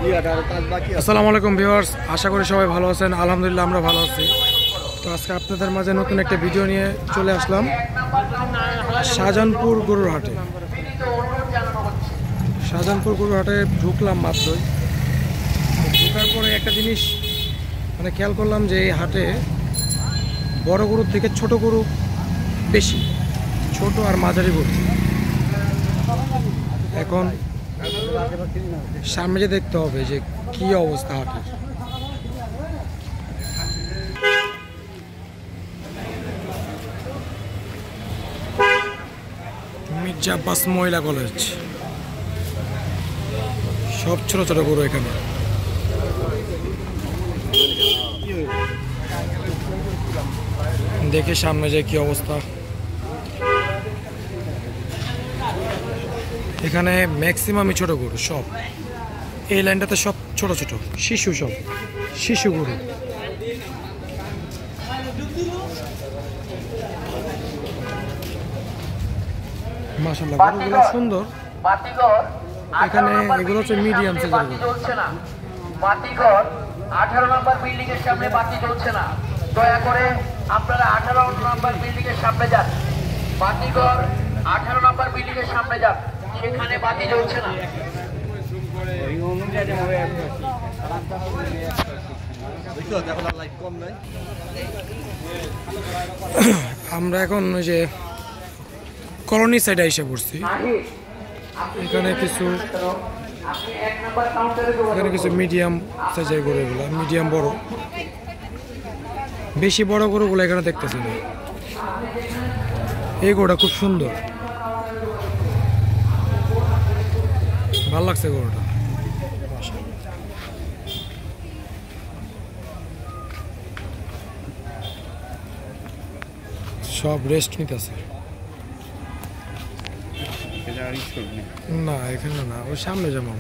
আসসালামু আলাইকুম ভিউয়ার্স, আশা করি সবাই ভালো আছেন। আলহামদুলিল্লাহ আমরা ভালো আছি। তো আজকে আপনাদের মাঝে নতুন একটা ভিডিও নিয়ে চলে আসলাম শাহজাহানপুর গরুর হাটে। শাহজাহানপুর গরুর হাটে ঢুকলাম মাত্রই। ঢোকার পরে একটা জিনিস খেয়াল করলাম যে এই হাটে বড় গরুর থেকে ছোট গরু বেশি, ছোট আর মাঝারি গরু। এখন সামনে যে দেখতে হবে যে কি অবস্থা হাটের। মির্জা আব্বাস মহিলা কলেজ, সব ছোট ছোট গরু এখানে। দেখে সামনে যে কি অবস্থা। এখানে ম্যাক্সিমামই ছোট গরু, সব এই লাইনটাতে সব ছোট ছোট শিশু, সব শিশু গরু। মাশাআল্লাহ, গরুগুলো সুন্দর। এখানে এগুলো হচ্ছে মিডিয়াম সাইজের গরু। বাতিঘর 18 নম্বর বিল্ডিং এর সামনে বাতি জ্বলছে না, দয়া করে আপনারা 18 নম্বর বিল্ডিং এর সামনে যান। বাতিঘর 18 নম্বর বিল্ডিং এর সামনে যান, সেখানে বাতি জ্বলছে না। আমরা এখন ওই যে কলোনি সাইডে এসে পড়ছি। এখানে কিছু মিডিয়াম সাইজের গরুগুলো, মিডিয়াম বড়, বেশি বড় গরুগুলো এখানে দেখতেছি না। এই গরুটা খুব সুন্দর, ভালো লাগছে গরুটা। সব রেস্ট নিতেছে। না এখানে না, ওই সামনে যেমন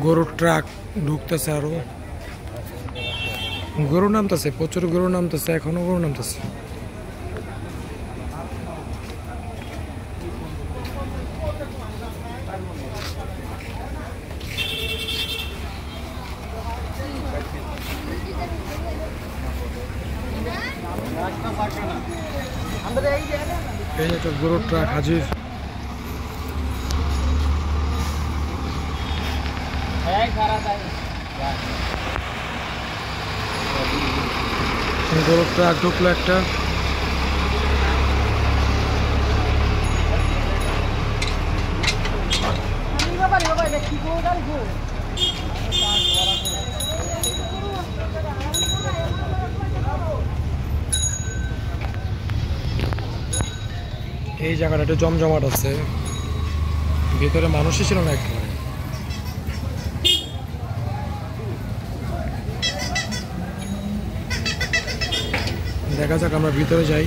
গরুর ট্রাক ঢুকতেছে, আরো গরু নামতেছে, প্রচুর গরু নামতেছে, এখনো গরু নামতেছে। এই একটা গরুর ট্রাক হাজির। গরুর ট্রাক ঢুকলো একটা। এই জায়গাটা একটু জমজমাট আছে, ভিতরে মানুষই ছিল না একেবারে। দেখা যাক, আমরা ভিতরে যাই,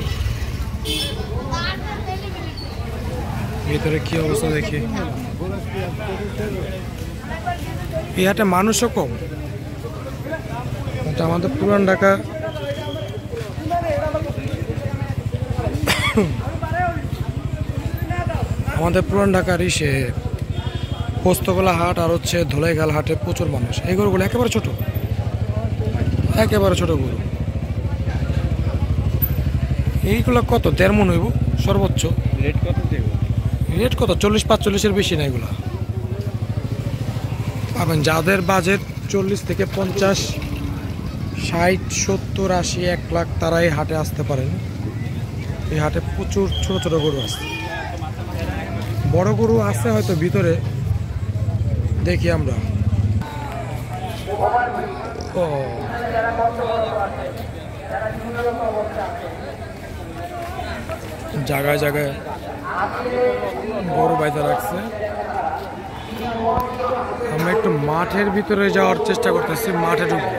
ভিতরে কি অবস্থা দেখি। এই হাটে মানুষও কম। এটা আমাদের পুরান ঢাকা, ঢাকার ইসে পোস্তগোলা হাট আর হচ্ছে ধোলাইগাল হাটে প্রচুর মানুষ। এই গরুগুলো একেবারে ছোট, একেবারে ছোট গরু। এইগুলো কত, 1.5 মণ হইব সর্বোচ্চ। রেট কত? 40-45-এর বেশি না। এগুলা পাবেন যাদের বাজেট 40 থেকে 50, 60, 70, 80, 1 লাখ, তারা এই হাটে আসতে পারেন। এই হাটে প্রচুর ছোট ছোট গরু আছে, বড় গরু আছে হয়তো ভিতরে, দেখি আমরা। ও জায়গায় জায়গায় গরু বাইতে রাখছে। আমরা একটু মাঠের ভিতরে যাওয়ার চেষ্টা করতেছি, মাঠে ঢুকবো।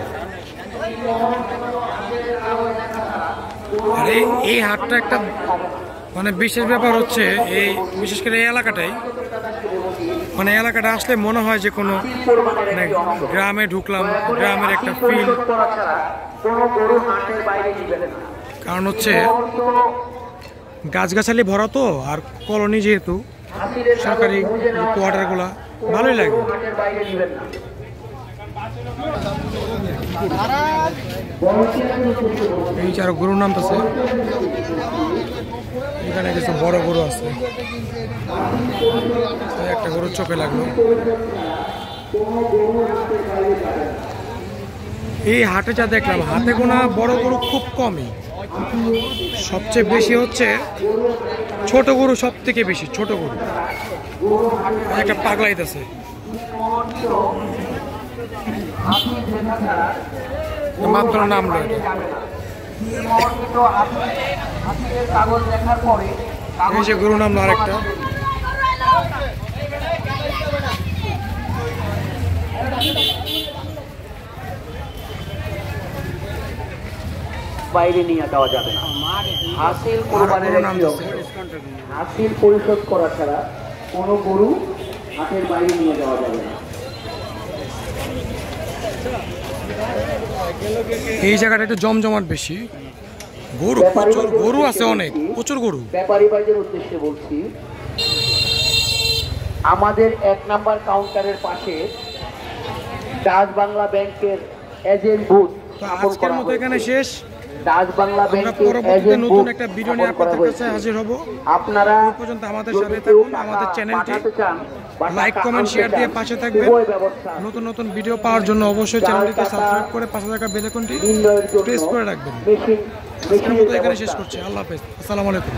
আর এই হাটটা একটা বিশেষ ব্যাপার হচ্ছে, এই বিশেষ করে এই এলাকাটাই, এলাকাটা আসলে মনে হয় যে কোনো গ্রামে ঢুকলাম, গ্রামের একটা ফিল। কারণ হচ্ছে গাছগাছালি ভরা তো, আর কলোনি যেহেতু, সরকারি কোয়ার্টারগুলা ভালোই লাগে। হাটের বাইরে নেবেন না। এই যে আরো গরুর নামতেছে, এখানে কিছু বড় গরু আছে। একটা গরুর চোখে লাগলো। এই হাটে যা দেখলাম, হাতে গোনা বড় গরু খুব কমই, সবচেয়ে বেশি হচ্ছে ছোট গরু, সব থেকে বেশি ছোট গরু। একটা পাগলাইতেছে, মাত্র নামলো এটা। এই যে গরু নামলো আরেকটা। বাইরে নিয়ে যাওয়া যাবে না। হাসিল কোরবানির হাসিল পরিশোধ করা ছাড়া কোনো গরু হাটের বাইরে নিয়ে যাওয়া যাবে না। এই জায়গাটা একটু জমজমাট বেশি, গরু প্রচুর, গরু আছে অনেক, প্রচুর গরু। ব্যাপারী ভাইদের উদ্দেশ্যে বলছি, আমাদের 1 নাম্বার কাউন্টারের পাশে ডাচ বাংলা ব্যাংকের এজেন্ট বুথ আজকের মতো এখানে শেষ। ডাচ বাংলা আমরা ব্যাংকের পরবর্তীতে এজেন্ট নতুন বুথ একটা ভিডিও নিয়ে আপনাদের কাছে হাজির হব। আপনারা এই পর্যন্ত আমাদের সাথে থাকুন, আমাদের চ্যানেলটি লাইক কমেন্ট শেয়ার দিয়ে পাশে থাকবেন। নতুন নতুন ভিডিও পাওয়ার জন্য অবশ্যই চ্যানেলটিকে সাবস্ক্রাইব করে পাশে থাকা বেল আইকনটি প্রেস করে রাখবেন। আজকের মতো এখানে শেষ করছি। আল্লাহ হাফেজ, আসসালামু আলাইকুম।